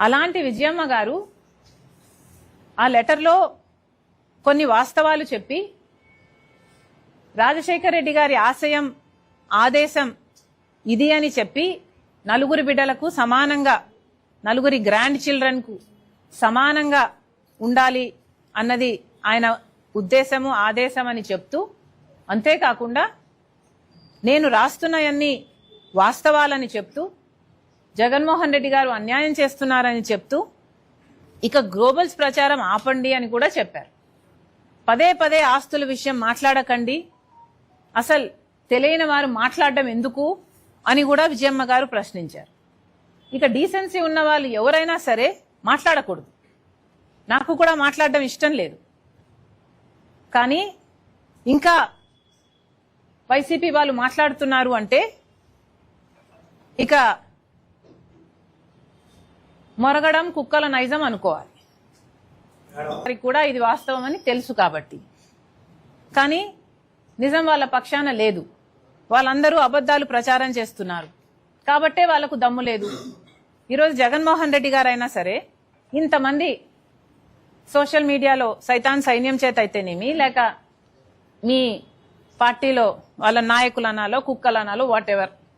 అలాంటి విజయమ్మ గారు ఆ లెటర్లో కొన్ని వాస్తవాలు చెప్పి రాజశేఖర రెడ్డి గారి ఆశయం ఆదేశం ఇది అని చెప్పి నలుగురి బిడ్డలకు సమానంగా నలుగురి గ్రాండ్ చిల్డ్రన్కు సమానంగా ఉండాలి అన్నది ఆయన ఉద్దేశము ఆదేశం అని చెప్తూ, అంతేకాకుండా నేను రాస్తున్నవన్నీ వాస్తవాలని చెప్తూ జగన్మోహన్ రెడ్డి గారు అన్యాయం చేస్తున్నారని చెప్తూ ఇక గ్లోబల్స్ ప్రచారం ఆపండి అని కూడా చెప్పారు. పదే పదే ఆస్తుల విషయం మాట్లాడకండి, అసలు తెలియని వారు మాట్లాడడం ఎందుకు అని కూడా విజయమ్మ గారు ప్రశ్నించారు. ఇక డీసెన్సీ ఉన్న వాళ్ళు ఎవరైనా సరే మాట్లాడకూడదు. నాకు కూడా మాట్లాడడం ఇష్టం లేదు. కానీ ఇంకా వైసీపీ వాళ్ళు మాట్లాడుతున్నారు అంటే ఇక మొరగడం కుక్కల నైజం అనుకోవాలి. వారికి కూడా ఇది వాస్తవం అని తెలుసు కాబట్టి. కానీ నిజం వాళ్ళ పక్షాన లేదు. వాళ్ళందరూ అబద్ధాలు ప్రచారం చేస్తున్నారు కాబట్టే వాళ్లకు దమ్ము లేదు. ఈరోజు జగన్మోహన్ రెడ్డి గారైనా సరే ఇంతమంది సోషల్ మీడియాలో సైతాన్ సైన్యం చేత అయితేనేమి, లేక మీ పార్టీలో వాళ్ళ నాయకులు అనాలో కుక్కలు అనాలో వాట్ ఎవర్